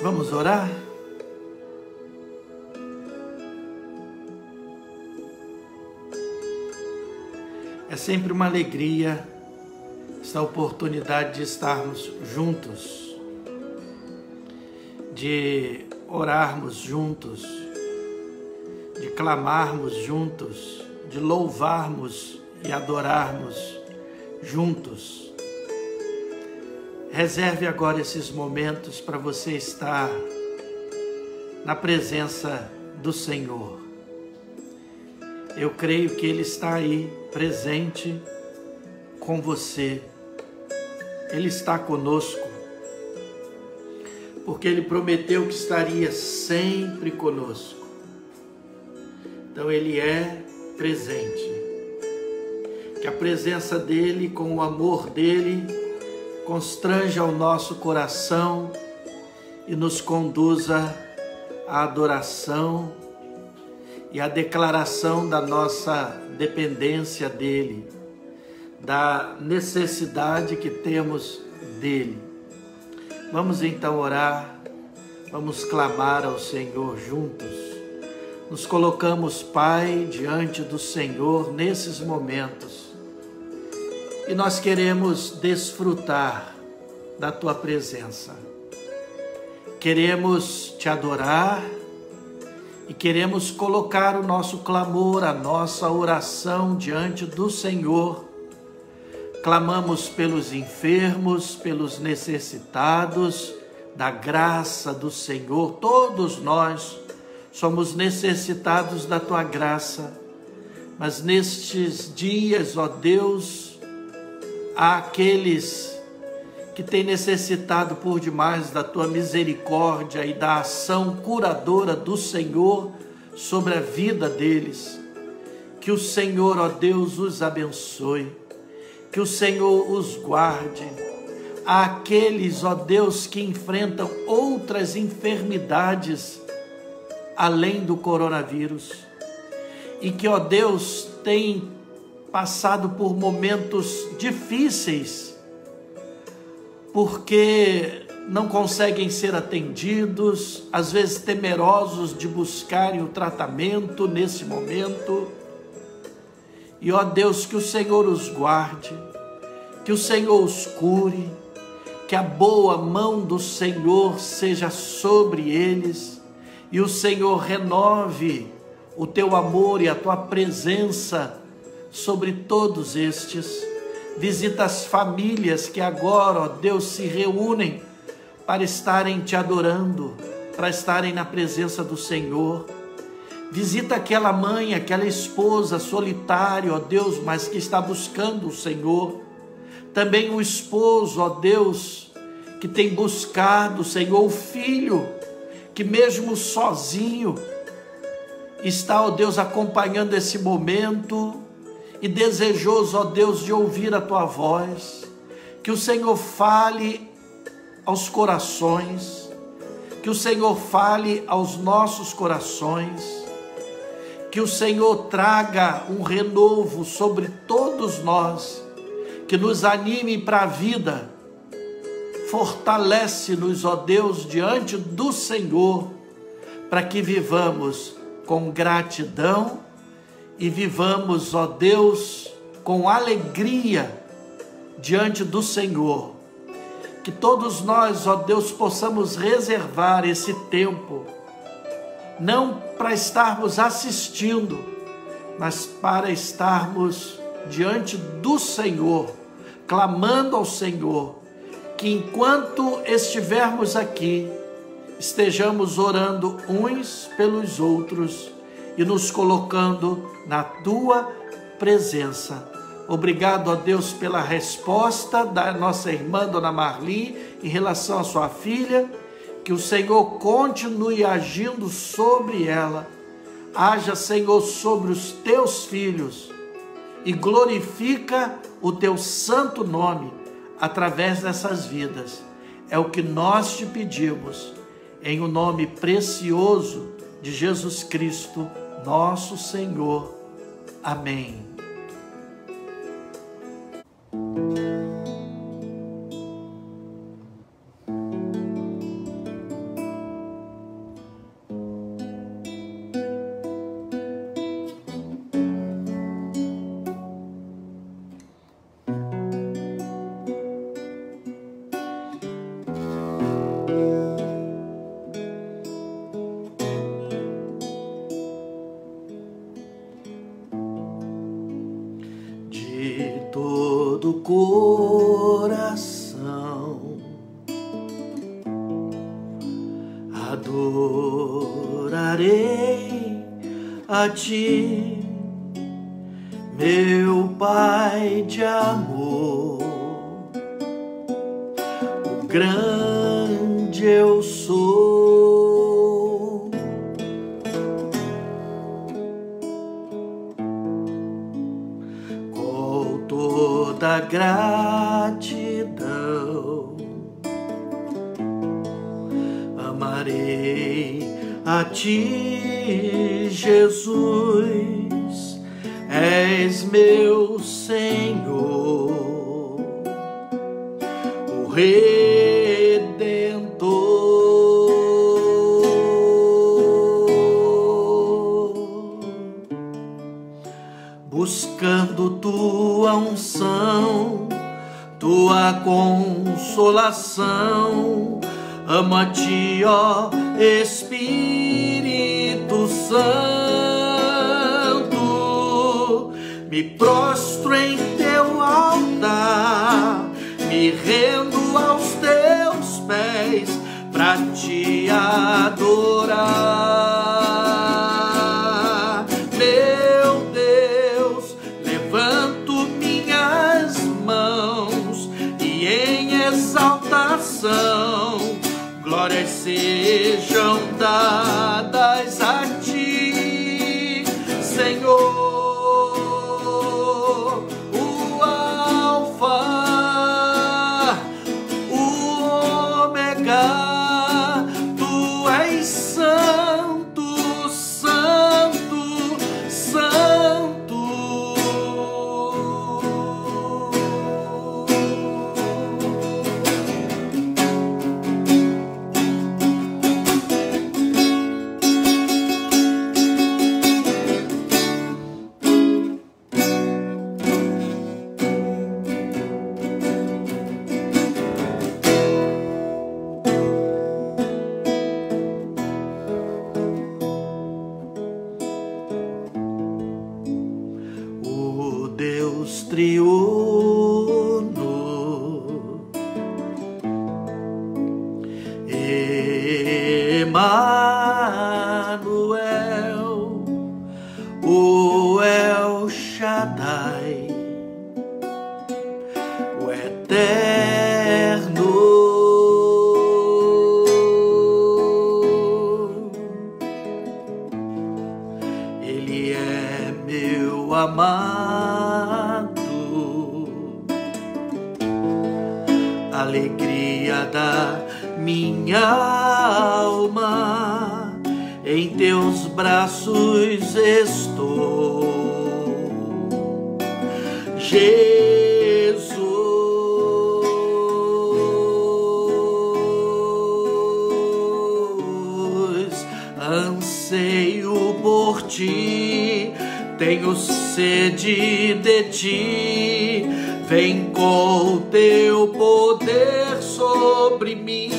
Vamos orar? É sempre uma alegria essa oportunidade de estarmos juntos, de orarmos juntos, de clamarmos juntos, de louvarmos e adorarmos juntos. Reserve agora esses momentos para você estar na presença do Senhor. Eu creio que Ele está aí, presente com você. Ele está conosco, porque Ele prometeu que estaria sempre conosco. Então Ele é presente. Que a presença dEle, com o amor dEle, constranja o nosso coração e nos conduza à adoração e à declaração da nossa dependência dEle, da necessidade que temos dEle. Vamos então orar, vamos clamar ao Senhor juntos. Nos colocamos, Pai, diante do Senhor nesses momentos e nós queremos desfrutar da Tua presença. Queremos Te adorar e queremos colocar o nosso clamor, a nossa oração diante do Senhor. Clamamos pelos enfermos, pelos necessitados da graça do Senhor. Todos nós somos necessitados da Tua graça, mas nestes dias, ó Deus, há aqueles que têm necessitado por demais da Tua misericórdia e da ação curadora do Senhor sobre a vida deles. Que o Senhor, ó Deus, os abençoe, que o Senhor os guarde. Há aqueles, ó Deus, que enfrentam outras enfermidades além do coronavírus e que, ó Deus, têm passado por momentos difíceis porque não conseguem ser atendidos, às vezes temerosos de buscarem o tratamento nesse momento. E, ó Deus, que o Senhor os guarde, que o Senhor os cure, que a boa mão do Senhor seja sobre eles e o Senhor renove o Teu amor e a Tua presença sobre todos estes. Visita as famílias que agora, ó Deus, se reúnem para estarem Te adorando, para estarem na presença do Senhor. Visita aquela mãe, aquela esposa solitária, ó Deus, mas que está buscando o Senhor. Também o esposo, ó Deus, que tem buscado o Senhor. O filho, que mesmo sozinho, está, ó Deus, acompanhando esse momento e desejoso, ó Deus, de ouvir a Tua voz. Que o Senhor fale aos corações, que o Senhor fale aos nossos corações, que o Senhor traga um renovo sobre todos nós, que nos anime para a vida, fortalece-nos, ó Deus, diante do Senhor, para que vivamos com gratidão e vivamos, ó Deus, com alegria diante do Senhor. Que todos nós, ó Deus, possamos reservar esse tempo, não para estarmos assistindo, mas para estarmos diante do Senhor, clamando ao Senhor, que enquanto estivermos aqui, estejamos orando uns pelos outros e nos colocando na Tua presença. Obrigado, ó Deus, pela resposta da nossa irmã, Dona Marli, em relação à sua filha. Que o Senhor continue agindo sobre ela. Haja, Senhor, sobre os Teus filhos e glorifica o Teu santo nome através dessas vidas. É o que nós Te pedimos, em o nome precioso de Jesus Cristo, nosso Senhor. Amém. todo o coração adorarei a Ti, meu Pai de amor. O grande eu sou, com toda gratidão amarei a Ti, Jesus, és meu Senhor, o Redentor. Buscando Tua unção, Tua consolação, amo a Ti, ó Espírito Santo. Me prostro em Teu altar, me rendo aos Teus pés pra Te adorar. Meu Deus, levanto minhas mãos e em exaltação glórias sejam dadas a Ti, Senhor. O Alfa, o Ômega, Tu és santo, santo, santo. O Deus triuno, Emanuel, o El Shaddai, o Eterno, Ele é meu amado, alegria da minha alma, em Teus braços estou, Jesus. Anseio por Ti, tenho sede de Ti, vem com o Teu poder sobre mim.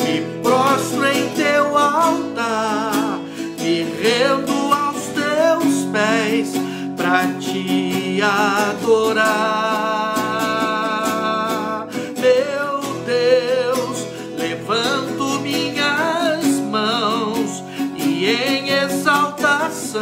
Me prostro em Teu altar, me rendo aos Teus pés pra Te adorar. Meu Deus, levanto minhas mãos e em exaltação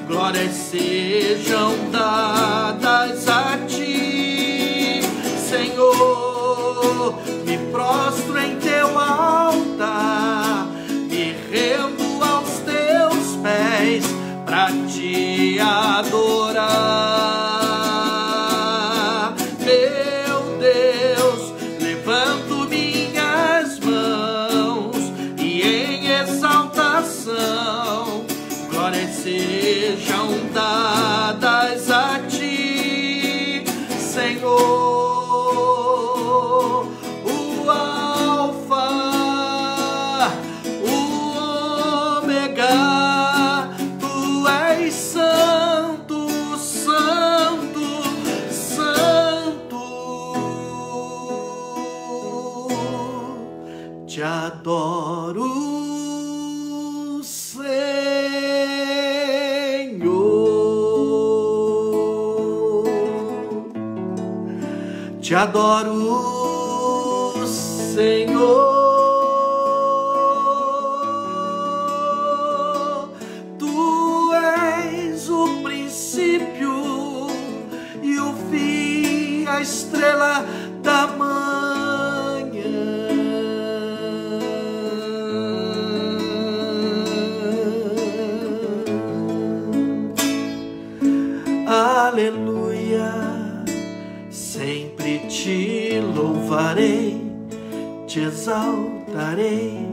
glórias sejam dadas a Ti, Senhor. Me prostro em Teu altar, me rendo aos Teus pés pra Te adorar. Meu Deus, levanto minhas mãos e em exaltação glórias sejam dadas a Ti, Senhor. O Alfa, o Ômega, Tu és santo, santo, santo. Te adoro, Senhor. te adoro, Senhor. Tu és o princípio e o fim, a estrela da manhã. Aleluia, sempre te louvarei, te exaltarei.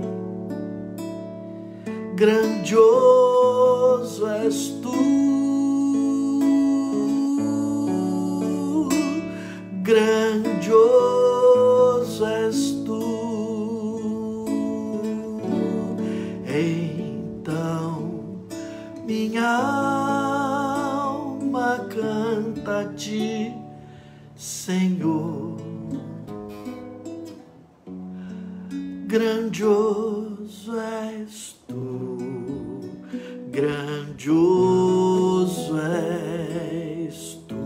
Grandioso és tu, grandioso és tu. Então minha alma canta a ti, Senhor. Grandioso és tu, grandioso és tu.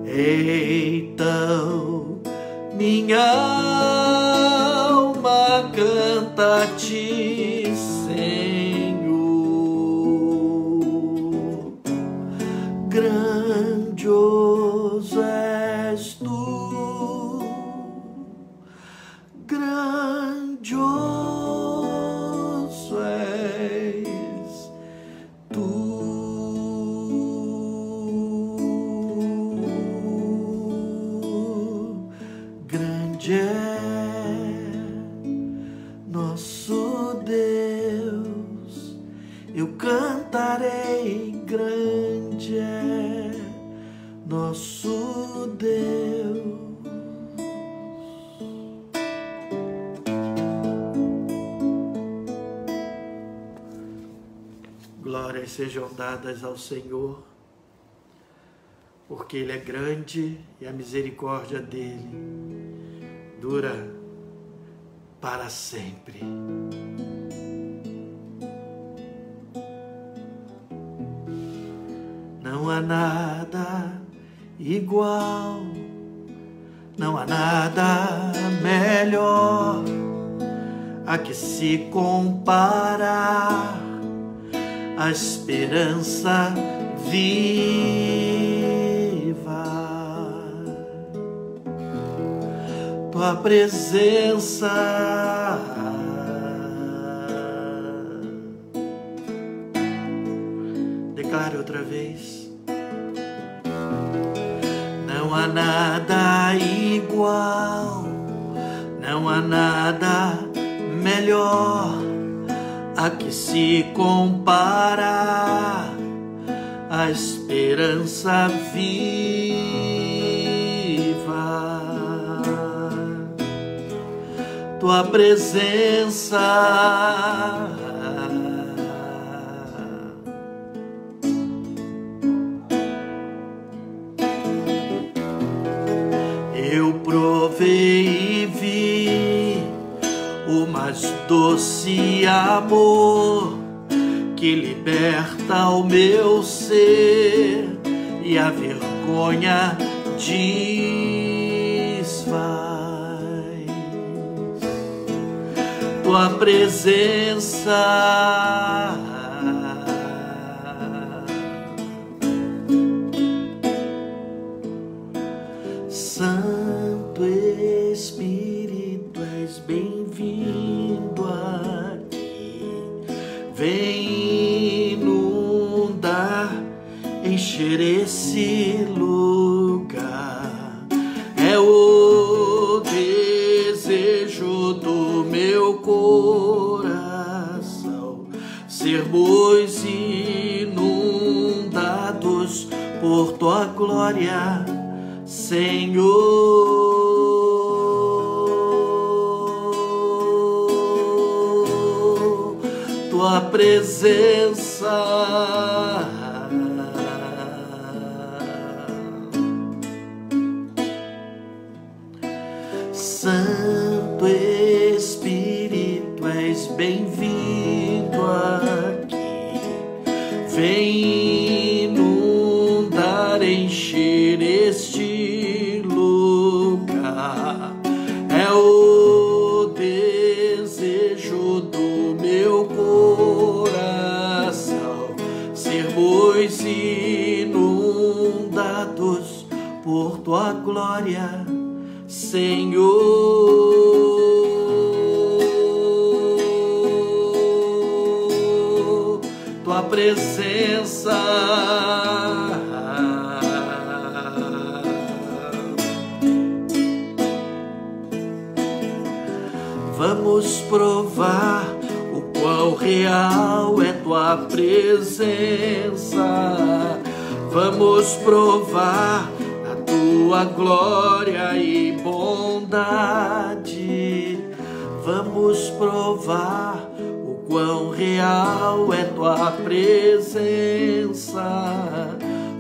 Então minha alma canta a ti, Senhor. Grandioso és tu, grandioso és tu. Grande é nosso Deus, eu cantarei. Grande é nosso Deus. Glórias sejam dadas ao Senhor, porque Ele é grande e a misericórdia dEle dura para sempre. Não há nada igual, não há nada melhor a que se comparar a esperança viva, tua presença. Declare outra vez. Não há nada igual, não há nada melhor a que se compara a esperança viva, tua presença. Eu provei e vi o mais doce amor que liberta o meu ser e a vergonha desfaz. Tua presença, Santo Espírito, és bem-vindo aqui. Vem inundar, encher esse lugar. É o desejo do meu coração, sermos inundados por tua glória, Senhor. Tua presença, Santo Espírito, és bem-vindo aqui. Vem inundar, presença. Vamos provar o quão real é tua presença. Vamos provar a tua glória e bondade. Vamos provar o quão real é tua presença.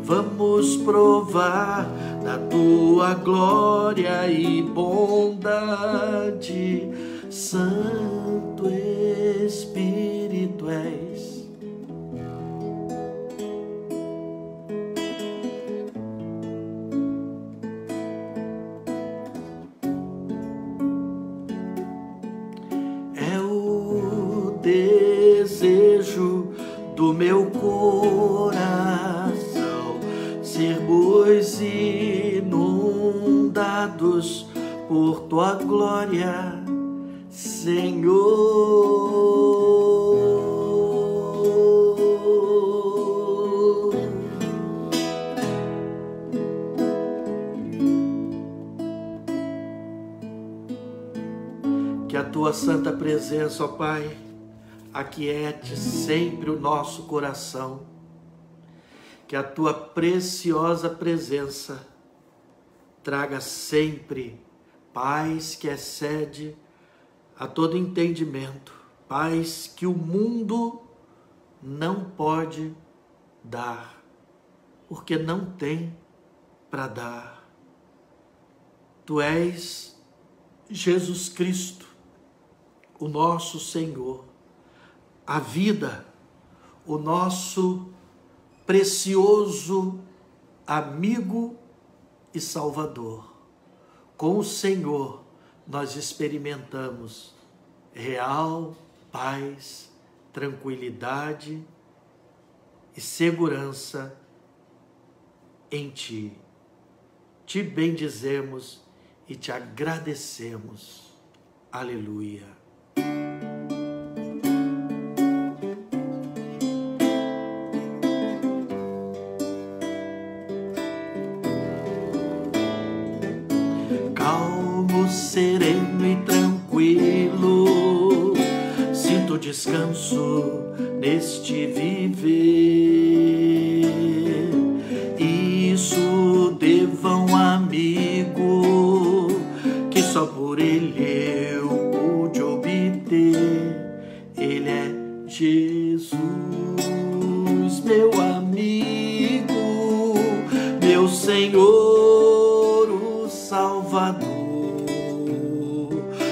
Vamos provar da tua glória e bondade. Santo Espírito és. É o desejo do meu coração sermos inundados por tua glória, Senhor. Que a tua santa presença, ó Pai, aquiete sempre o nosso coração. Que a tua preciosa presença traga sempre paz que excede a todo entendimento, paz que o mundo não pode dar, porque não tem para dar. Tu és Jesus Cristo, o nosso Senhor, a vida, o nosso precioso amigo e Salvador. Com o Senhor nós experimentamos real paz, tranquilidade e segurança em Ti. Te bendizemos e te agradecemos. Aleluia. Calmo, sereno e tranquilo, sinto descanso neste viver. Isso devo a um amigo que só por ele eu pude obter. Ele é Jesus, meu amigo, meu Senhor, o Salvador.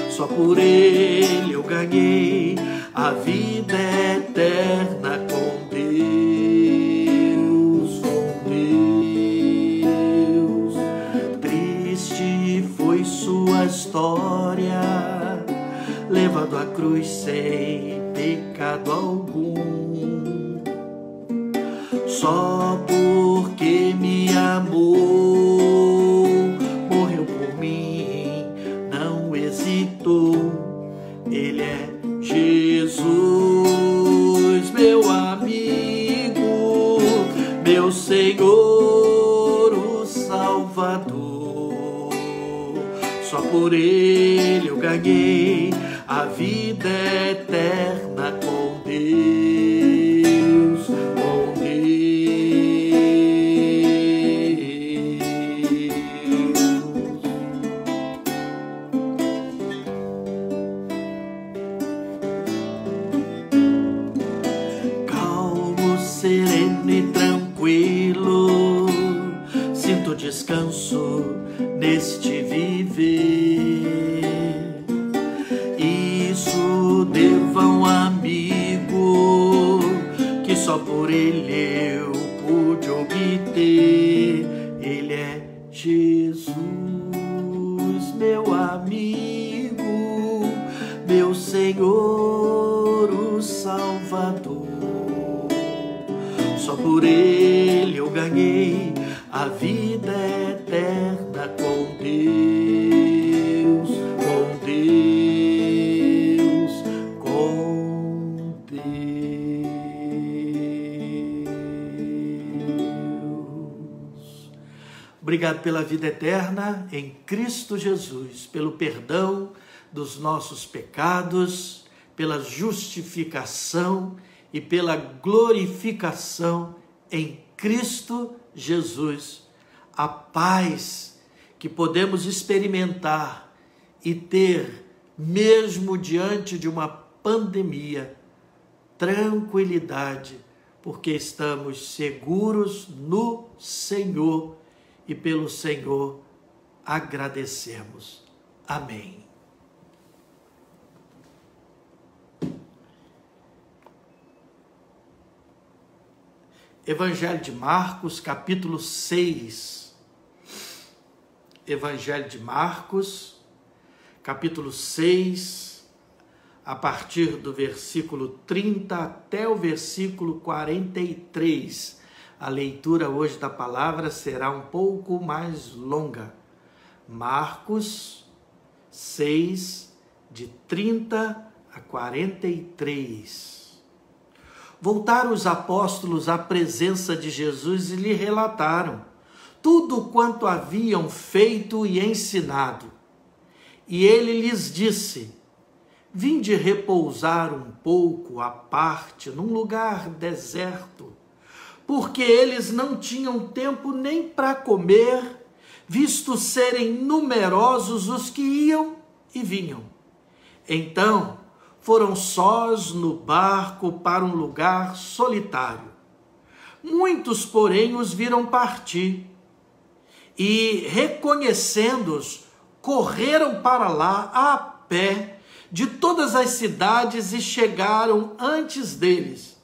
Só por ele eu ganhei a vida eterna com Deus, Triste foi sua história, levado à cruz sem pecado algum. Só porque me amou, morreu por mim, não hesitou. Ele é Jesus, meu amigo, meu Senhor, o Salvador. Só por ele eu ganhei a vida eterna com Deus, com Deus. Calmo, sereno e tranquilo, sinto descanso neste viver. Isso devo a um amigo que só por ele eu pude obter. Ele é Jesus, meu amigo, meu Senhor, o Salvador. Só por ele eu ganhei a vida eterna com Deus, com Deus, com Deus. Obrigado pela vida eterna em Cristo Jesus, pelo perdão dos nossos pecados, pela justificação e pela glorificação em Cristo Jesus. A paz que podemos experimentar e ter, mesmo diante de uma pandemia, tranquilidade, porque estamos seguros no Senhor e pelo Senhor agradecemos. Amém. Evangelho de Marcos, capítulo 6. Evangelho de Marcos, capítulo 6, a partir do versículo 30 até o versículo 43. A leitura hoje da palavra será um pouco mais longa. Marcos 6, de 30 a 43. Voltaram os apóstolos à presença de Jesus e lhe relataram tudo quanto haviam feito e ensinado. E ele lhes disse: vinde repousar um pouco à parte num lugar deserto, porque eles não tinham tempo nem para comer, visto serem numerosos os que iam e vinham. Então foram sós no barco para um lugar solitário. Muitos, porém, os viram partir e, reconhecendo-os, correram para lá a pé de todas as cidades e chegaram antes deles.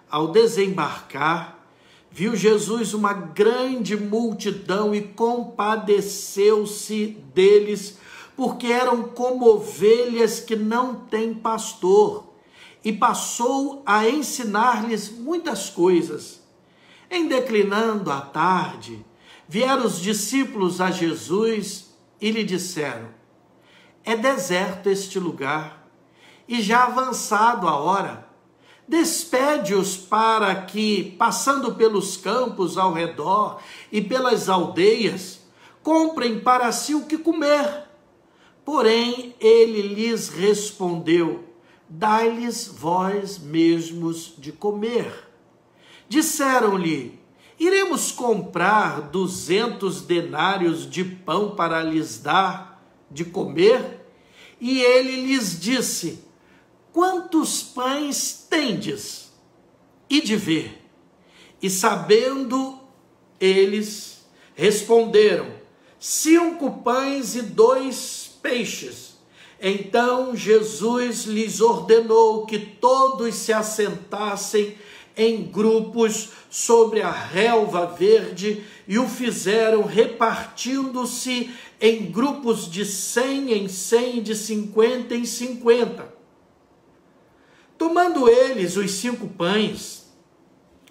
Ao desembarcar, viu Jesus uma grande multidão e compadeceu-se deles, porque eram como ovelhas que não têm pastor, e passou a ensinar-lhes muitas coisas. Em declinando a tarde, vieram os discípulos a Jesus e lhe disseram: é deserto este lugar, e já avançado a hora. Despede-os para que, passando pelos campos ao redor e pelas aldeias, comprem para si o que comer. Porém, ele lhes respondeu: dai-lhes vós mesmos de comer. Disseram-lhe: iremos comprar 200 denários de pão para lhes dar de comer? E ele lhes disse: quantos pães tendes? E de ver. E sabendo eles, responderam: 5 pães e 2 peixes. Então Jesus lhes ordenou que todos se assentassem em grupos sobre a relva verde, e o fizeram repartindo-se em grupos de 100 em 100 e de 50 em 50. Tomando eles os 5 pães,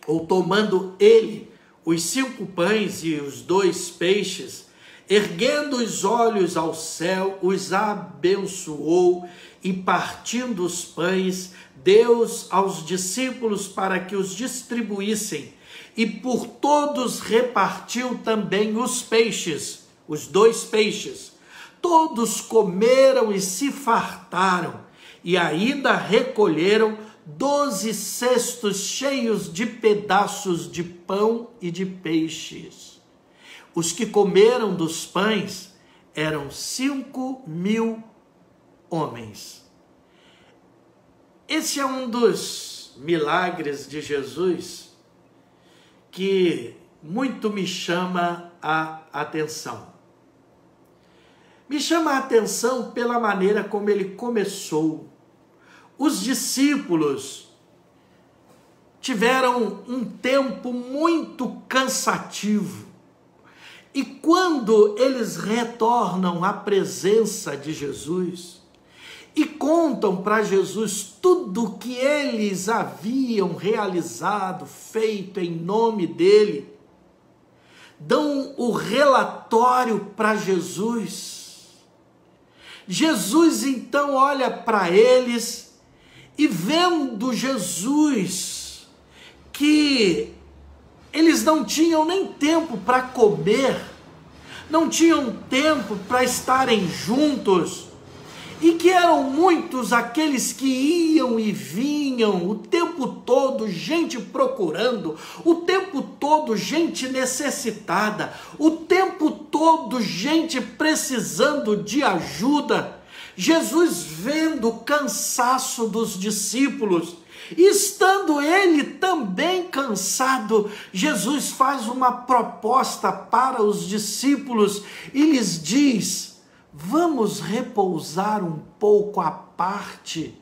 ou tomando ele os 5 pães e os 2 peixes, erguendo os olhos ao céu, os abençoou e, partindo os pães, deu-os aos discípulos para que os distribuíssem, e por todos repartiu também os peixes, os 2 peixes. Todos comeram e se fartaram, e ainda recolheram 12 cestos cheios de pedaços de pão e de peixes. Os que comeram dos pães eram 5.000 homens. Esse é um dos milagres de Jesus que muito me chama a atenção. Me chama a atenção pela maneira como ele começou. Os discípulos tiveram um tempo muito cansativo. E quando eles retornam à presença de Jesus e contam para Jesus tudo o que eles haviam realizado, feito em nome dele, dão o relatório para Jesus. Jesus então olha para eles e, vendo que eles não tinham nem tempo para comer, não tinham tempo para estarem juntos, e que eram muitos aqueles que iam e vinham o tempo todo, gente procurando, o tempo todo gente necessitada, o tempo todo gente precisando de ajuda. Jesus, vendo o cansaço dos discípulos, e estando ele também cansado, Jesus faz uma proposta para os discípulos e lhes diz: vamos repousar um pouco à parte,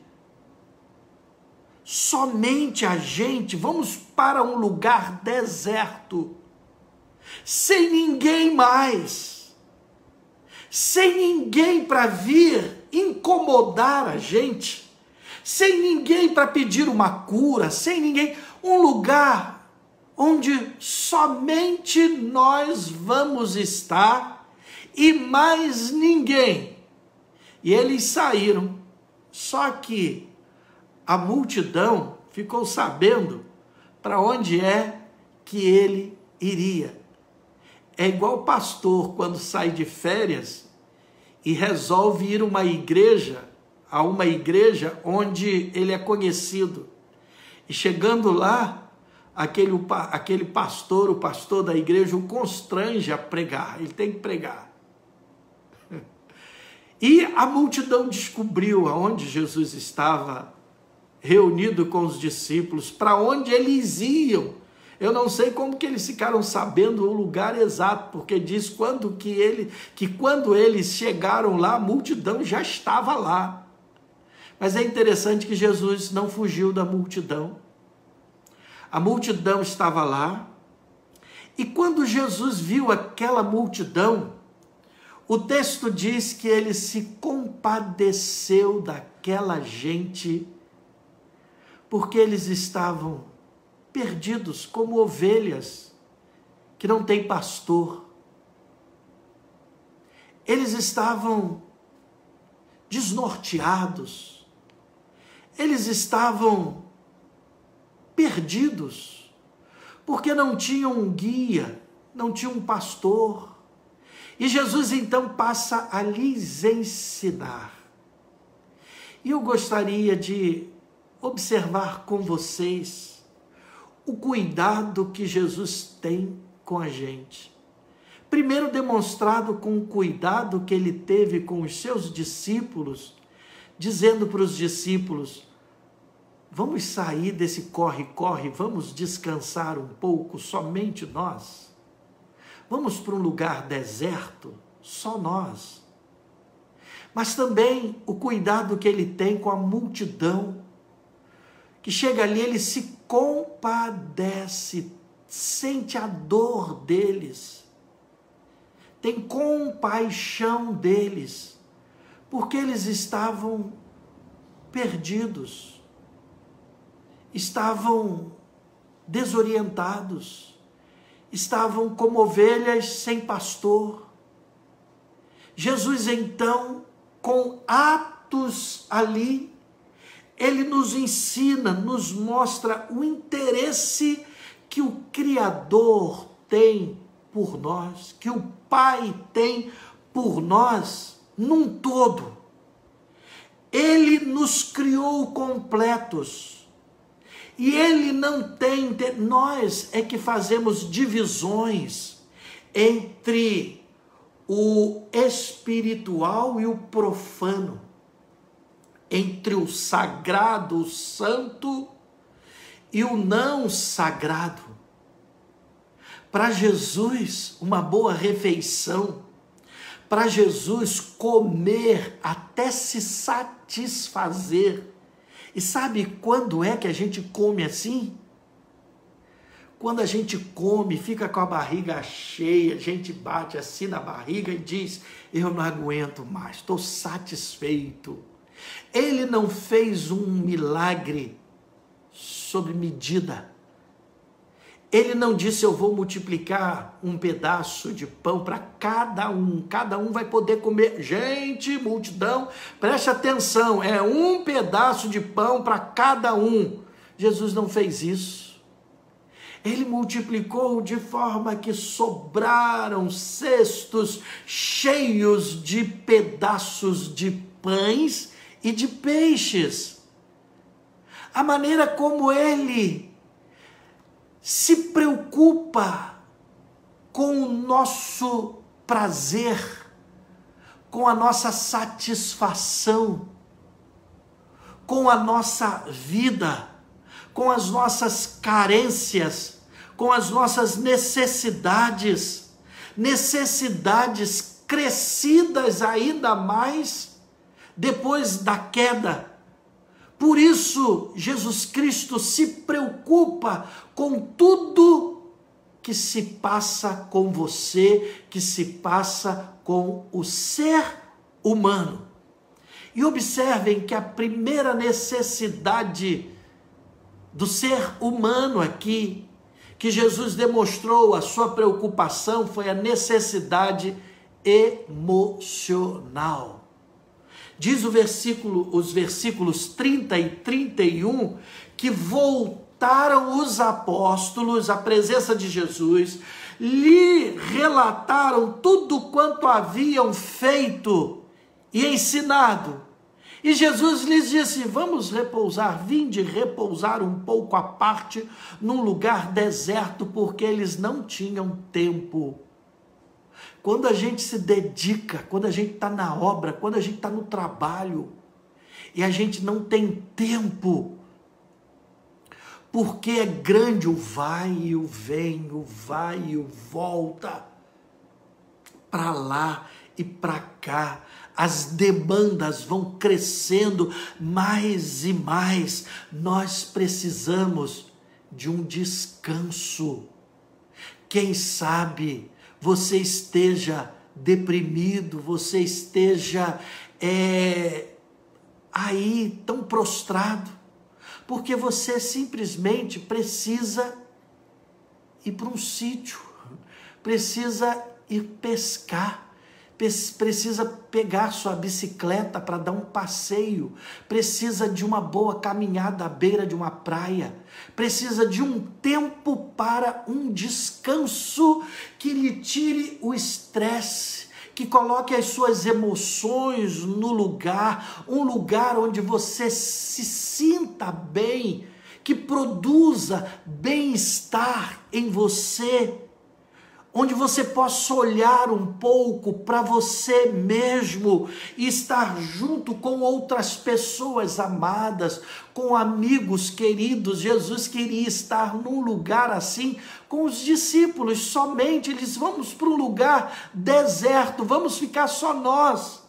somente a gente, vamos para um lugar deserto, sem ninguém mais, sem ninguém para vir incomodar a gente, sem ninguém para pedir uma cura, sem ninguém, um lugar onde somente nós vamos estar e mais ninguém. E eles saíram, só que a multidão ficou sabendo para onde é que ele iria. É igual o pastor quando sai de férias e resolve ir a uma igreja onde ele é conhecido. E chegando lá, aquele pastor, o pastor da igreja, o constrange a pregar, ele tem que pregar. E a multidão descobriu aonde Jesus estava reunido com os discípulos, para onde eles iam. Eu não sei como que eles ficaram sabendo o lugar exato, porque diz que quando eles chegaram lá, a multidão já estava lá. Mas é interessante que Jesus não fugiu da multidão. A multidão estava lá, e quando Jesus viu aquela multidão, o texto diz que ele se compadeceu daquela gente, porque eles estavam perdidos como ovelhas que não têm pastor. Eles estavam desnorteados, eles estavam perdidos, porque não tinham um guia, não tinham um pastor. E Jesus então passa a lhes ensinar. E eu gostaria de observar com vocês o cuidado que Jesus tem com a gente. Primeiro demonstrado com o cuidado que ele teve com os seus discípulos, dizendo para os discípulos: vamos sair desse corre-corre, vamos descansar um pouco, somente nós. Vamos para um lugar deserto, só nós. Mas também o cuidado que ele tem com a multidão, que chega ali, ele se compadece, sente a dor deles, tem compaixão deles, porque eles estavam perdidos, estavam desorientados, estavam como ovelhas sem pastor. Jesus então, com atos ali, ele nos ensina, nos mostra o interesse que o Criador tem por nós, que o Pai tem por nós num todo. Ele nos criou completos. E ele não tem, nós é que fazemos divisões entre o espiritual e o profano, entre o sagrado, o santo e o não sagrado. Para Jesus, uma boa refeição, para Jesus comer até se satisfazer. E sabe quando é que a gente come assim? Quando a gente come, fica com a barriga cheia, a gente bate assim na barriga e diz: eu não aguento mais, estou satisfeito. Ele não fez um milagre sobre medida. Ele não disse: eu vou multiplicar um pedaço de pão para cada um vai poder comer. Gente, multidão, preste atenção, é um pedaço de pão para cada um. Jesus não fez isso. Ele multiplicou de forma que sobraram cestos cheios de pedaços de pães e de peixes. A maneira como ele se preocupa com o nosso prazer, com a nossa satisfação, com a nossa vida, com as nossas carências, com as nossas necessidades crescidas ainda mais depois da queda. Por isso, Jesus Cristo se preocupa com tudo que se passa com você, que se passa com o ser humano. E observem que a primeira necessidade do ser humano aqui, que Jesus demonstrou a sua preocupação, foi a necessidade emocional. Diz os versículos 30 e 31, que voltaram os apóstolos à presença de Jesus, lhe relataram tudo quanto haviam feito e ensinado. E Jesus lhes disse: vamos repousar, vinde repousar um pouco à parte num lugar deserto, porque eles não tinham tempo. Quando a gente se dedica, quando a gente está na obra, quando a gente está no trabalho, e a gente não tem tempo, porque é grande o vai e o vem, o vai e o volta, para lá e para cá, as demandas vão crescendo mais e mais, nós precisamos de um descanso. Quem sabe você esteja deprimido, você esteja aí tão prostrado, porque você simplesmente precisa ir para um sítio, precisa ir pescar, precisa pegar sua bicicleta para dar um passeio, precisa de uma boa caminhada à beira de uma praia, precisa de um tempo para um descanso que lhe tire o estresse, que coloque as suas emoções no lugar, um lugar onde você se sinta bem, que produza bem-estar em você, onde você possa olhar um pouco para você mesmo e estar junto com outras pessoas amadas, com amigos queridos. Jesus queria estar num lugar assim com os discípulos, somente eles. Vamos para um lugar deserto, vamos ficar só nós.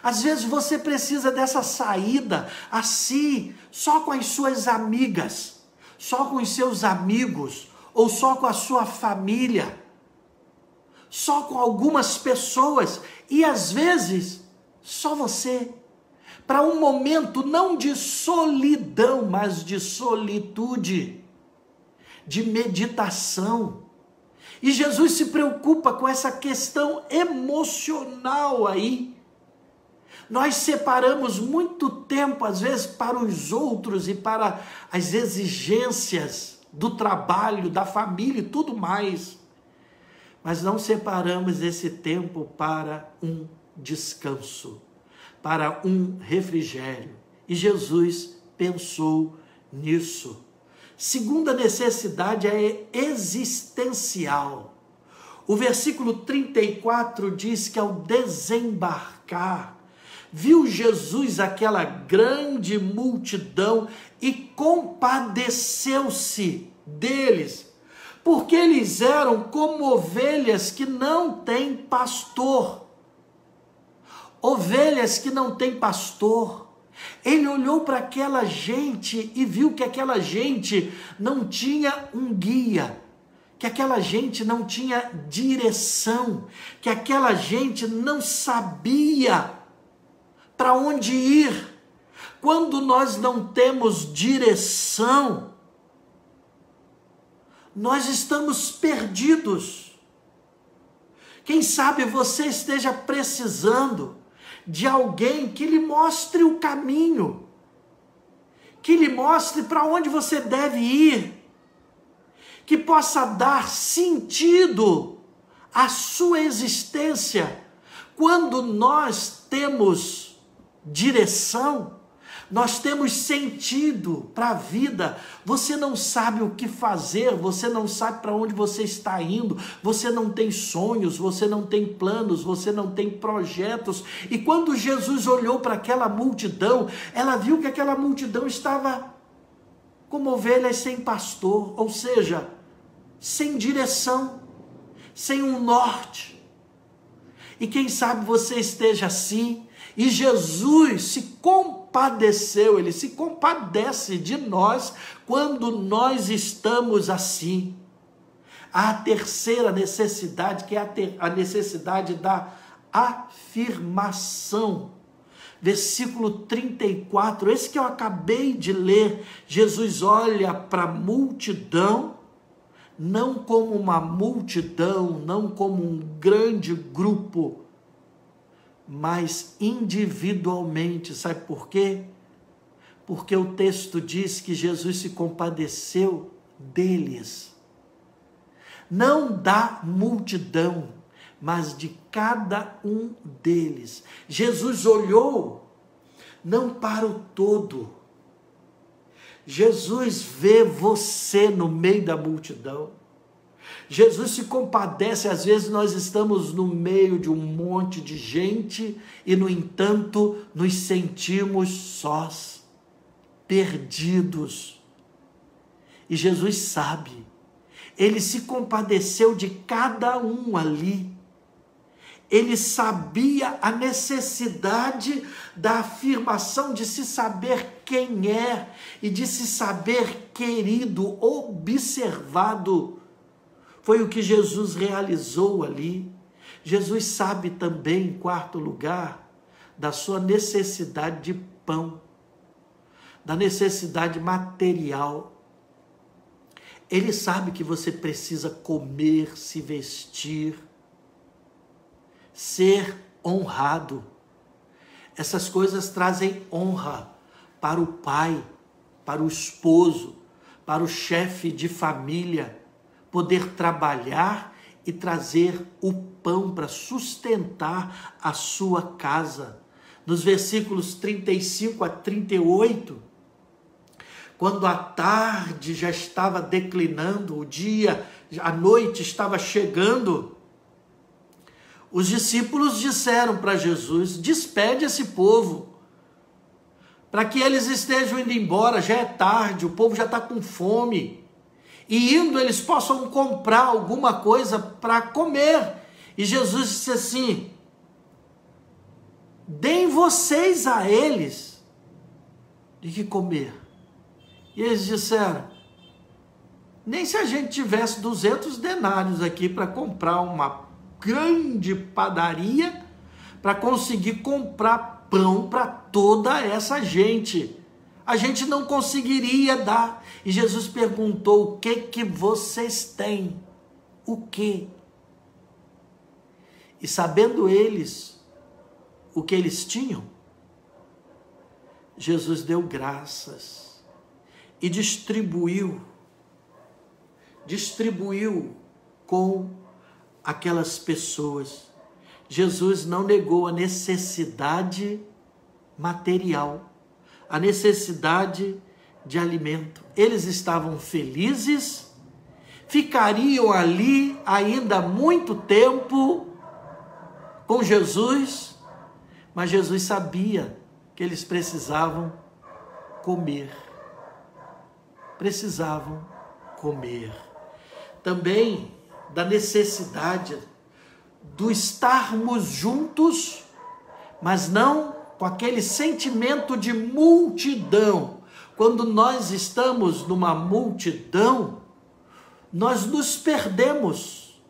Às vezes você precisa dessa saída assim, só com as suas amigas, só com os seus amigos, ou só com a sua família, só com algumas pessoas, e às vezes só você, para um momento não de solidão, mas de solitude, de meditação. E Jesus se preocupa com essa questão emocional aí. Nós separamos muito tempo, às vezes, para os outros e para as exigências do trabalho, da família e tudo mais. Mas não separamos esse tempo para um descanso, para um refrigério. E Jesus pensou nisso. Segunda necessidade é existencial. O versículo 34 diz que ao desembarcar, viu Jesus aquela grande multidão e compadeceu-se deles, porque eles eram como ovelhas que não têm pastor. Ovelhas que não têm pastor. Ele olhou para aquela gente e viu que aquela gente não tinha um guia, que aquela gente não tinha direção, que aquela gente não sabia para onde ir. Quando nós não temos direção, nós estamos perdidos. Quem sabe você esteja precisando de alguém que lhe mostre o caminho, que lhe mostre para onde você deve ir, que possa dar sentido à sua existência. Quando nós temos direção, nós temos sentido para a vida. Você não sabe o que fazer, você não sabe para onde você está indo, você não tem sonhos, você não tem planos, você não tem projetos. E quando Jesus olhou para aquela multidão, ela viu que aquela multidão estava como ovelhas sem pastor, ou seja, sem direção, sem um norte. E quem sabe você esteja assim, e Jesus se compadeceu, ele se compadece de nós quando nós estamos assim. A terceira necessidade, que é a necessidade da afirmação. Versículo 34, esse que eu acabei de ler, Jesus olha para a multidão, não como uma multidão, não como um grande grupo, mas individualmente. Sabe por quê? Porque o texto diz que Jesus se compadeceu deles, não da multidão, mas de cada um deles. Jesus olhou não para o todo. Jesus vê você no meio da multidão. Jesus se compadece. Às vezes nós estamos no meio de um monte de gente e, no entanto, nos sentimos sós, perdidos. E Jesus sabe. Ele se compadeceu de cada um ali. Ele sabia a necessidade da afirmação, de se saber quem é e de se saber querido, observado. Foi o que Jesus realizou ali. Jesus sabe também, em quarto lugar, da sua necessidade de pão, da necessidade material. Ele sabe que você precisa comer, se vestir, ser honrado. Essas coisas trazem honra para o pai, para o esposo, para o chefe de família, poder trabalhar e trazer o pão para sustentar a sua casa. Nos versículos 35 a 38, quando a tarde já estava declinando, o dia, a noite estava chegando, os discípulos disseram para Jesus: despede esse povo, para que eles estejam indo embora, já é tarde, o povo já está com fome, e indo eles possam comprar alguma coisa para comer. E Jesus disse assim: deem vocês a eles de que comer. E eles disseram: nem se a gente tivesse 200 denários aqui para comprar uma grande padaria, para conseguir comprar pão para toda essa gente, a gente não conseguiria dar. E Jesus perguntou: o que vocês têm? O quê? E sabendo eles o que eles tinham, Jesus deu graças e distribuiu com aquelas pessoas. Jesus não negou a necessidade material, a necessidade de alimento. Eles estavam felizes, ficariam ali ainda muito tempo com Jesus, mas Jesus sabia que eles precisavam comer. Precisavam comer. Também da necessidade do estarmos juntos, mas não com aquele sentimento de multidão. Quando nós estamos numa multidão, nós nos perdemos.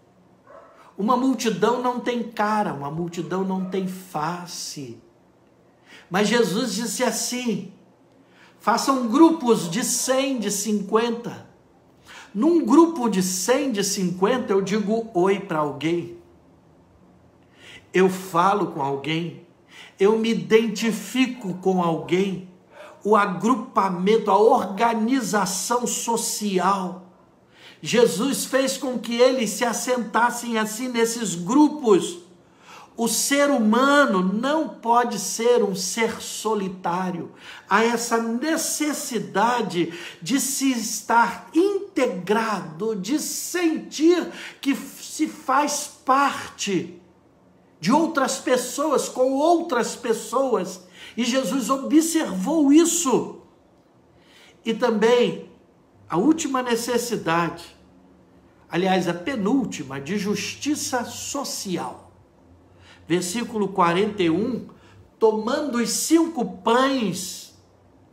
Uma multidão não tem cara, uma multidão não tem face. Mas Jesus disse assim: façam grupos de 100, de 50. Num grupo de 100, de 50, eu digo oi para alguém. Eu falo com alguém. Eu me identifico com alguém. O agrupamento, a organização social. Jesus fez com que eles se assentassem assim nesses grupos. O ser humano não pode ser um ser solitário. Há essa necessidade de se estar integrado, de sentir que se faz parte de outras pessoas, com outras pessoas. E Jesus observou isso. E também a última necessidade, aliás, a penúltima, de justiça social. Versículo 41, tomando os 5 pães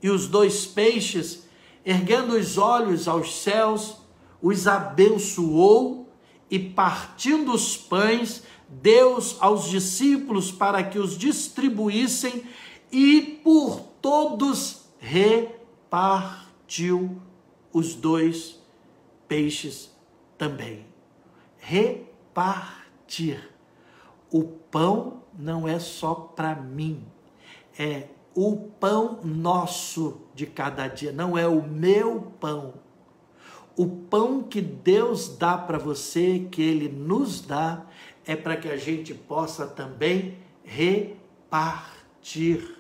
e os 2 peixes, erguendo os olhos aos céus, os abençoou e partindo os pães, deu aos discípulos para que os distribuíssem e por todos repartiu os 2 peixes também. Repartir. O pão não é só para mim, é o pão nosso de cada dia, não é o meu pão. O pão que Deus dá para você, que Ele nos dá, é para que a gente possa também repartir,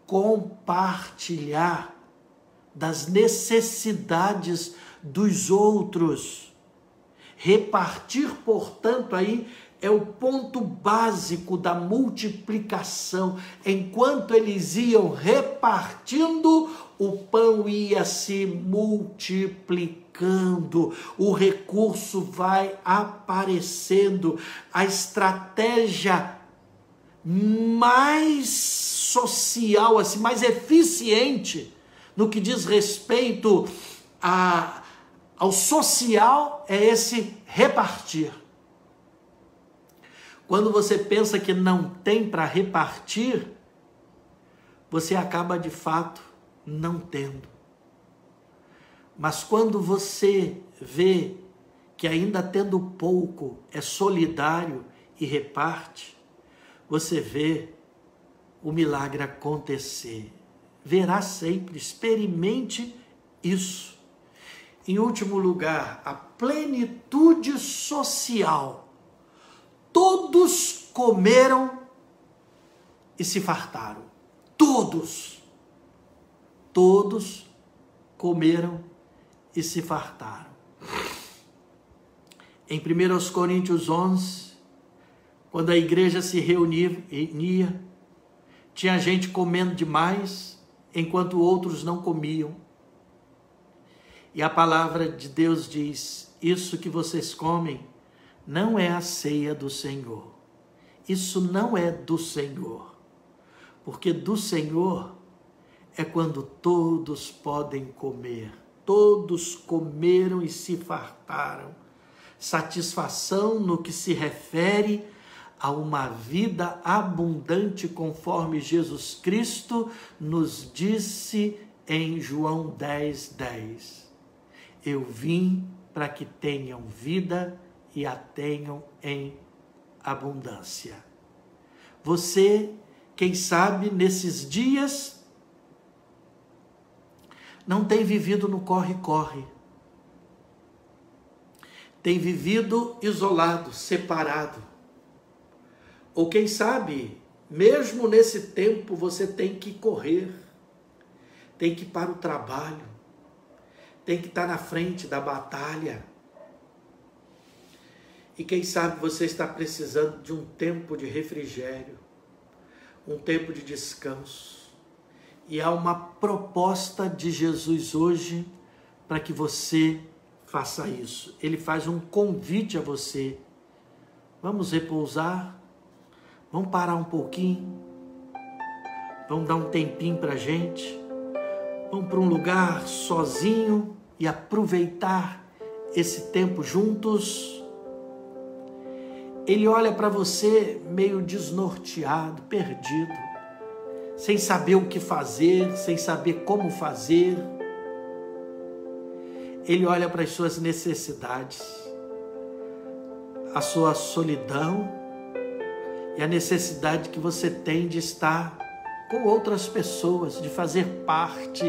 compartilhar das necessidades dos outros. Repartir, portanto, aí é o ponto básico da multiplicação. Enquanto eles iam repartindo, o pão ia se multiplicando, o recurso vai aparecendo, a estratégia mais social, assim, mais eficiente no que diz respeito ao social é esse repartir. Quando você pensa que não tem para repartir, você acaba de fato não tendo. Mas quando você vê que ainda tendo pouco é solidário e reparte, você vê o milagre acontecer. Verá sempre, experimente isso. Em último lugar, a plenitude social. Todos comeram e se fartaram. Todos comeram e se fartaram. Em 1 Coríntios 11, quando a igreja se reunia, tinha gente comendo demais, enquanto outros não comiam. E a palavra de Deus diz: isso que vocês comem não é a ceia do Senhor. Isso não é do Senhor. Porque do Senhor é quando todos podem comer. Todos comeram e se fartaram. Satisfação no que se refere a uma vida abundante, conforme Jesus Cristo nos disse em João 10:10. Eu vim para que tenham vida e a tenham em abundância. Você, quem sabe, nesses dias, não tem vivido no corre-corre. Tem vivido isolado, separado. Ou quem sabe, mesmo nesse tempo, você tem que correr, tem que ir para o trabalho, tem que estar na frente da batalha. E quem sabe você está precisando de um tempo de refrigério, um tempo de descanso. E há uma proposta de Jesus hoje para que você faça isso. Ele faz um convite a você. Vamos repousar? Vamos parar um pouquinho? Vamos dar um tempinho para a gente? Vamos para um lugar sozinho e aproveitar esse tempo juntos? Ele olha para você meio desnorteado, perdido, sem saber o que fazer, sem saber como fazer. Ele olha para as suas necessidades, a sua solidão e a necessidade que você tem de estar com outras pessoas, de fazer parte,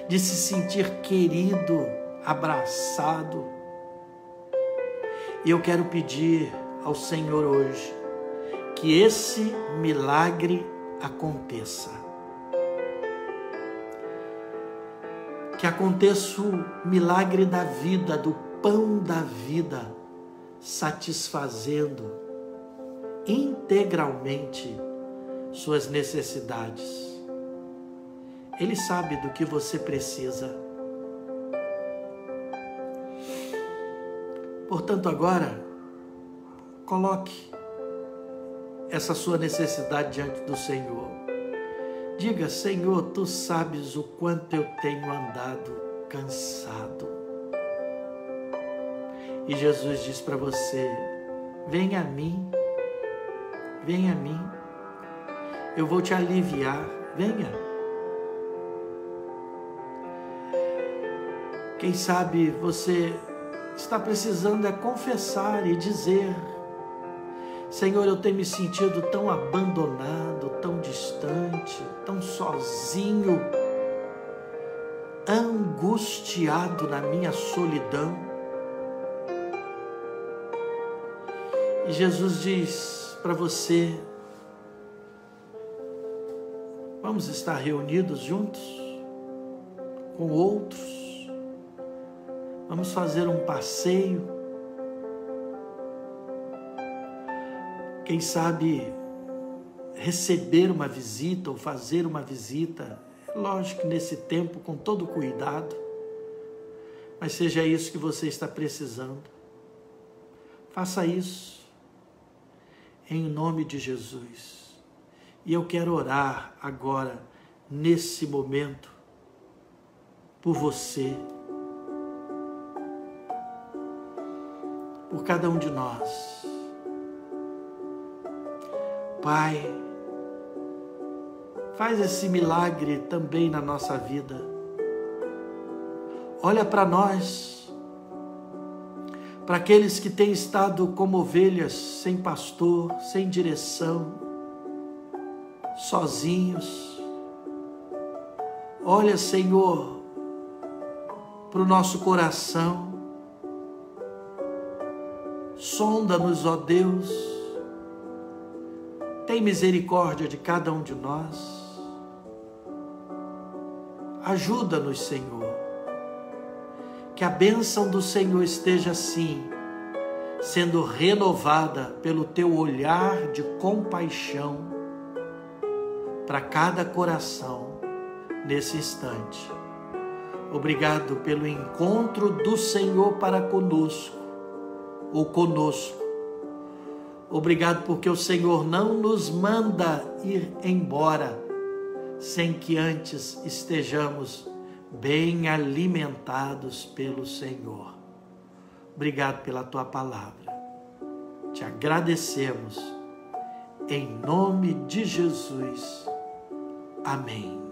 de se sentir querido, abraçado. E eu quero pedir ao Senhor hoje que esse milagre aconteça. Que aconteça o milagre da vida, do pão da vida, satisfazendo integralmente suas necessidades. Ele sabe do que você precisa. Portanto, agora, coloque essa sua necessidade diante do Senhor. Diga: Senhor, Tu sabes o quanto eu tenho andado cansado. E Jesus diz para você: venha a mim, eu vou te aliviar, venha. Quem sabe você está precisando confessar e dizer: Senhor, eu tenho me sentido tão abandonado, tão distante, tão sozinho, angustiado na minha solidão. E Jesus diz para você: vamos estar reunidos juntos com outros, vamos fazer um passeio. Quem sabe receber uma visita ou fazer uma visita, lógico que nesse tempo com todo cuidado, mas seja isso que você está precisando. Faça isso em nome de Jesus. E eu quero orar agora, nesse momento, por você, por cada um de nós. Pai, faz esse milagre também na nossa vida. Olha para nós, para aqueles que têm estado como ovelhas, sem pastor, sem direção, sozinhos. Olha, Senhor, para o nosso coração. Sonda-nos, ó Deus. Tem misericórdia de cada um de nós. Ajuda-nos, Senhor. Que a bênção do Senhor esteja assim, sendo renovada pelo Teu olhar de compaixão para cada coração nesse instante. Obrigado pelo encontro do Senhor para conosco, ou conosco. Obrigado porque o Senhor não nos manda ir embora sem que antes estejamos bem alimentados pelo Senhor. Obrigado pela Tua palavra. Te agradecemos em nome de Jesus. Amém.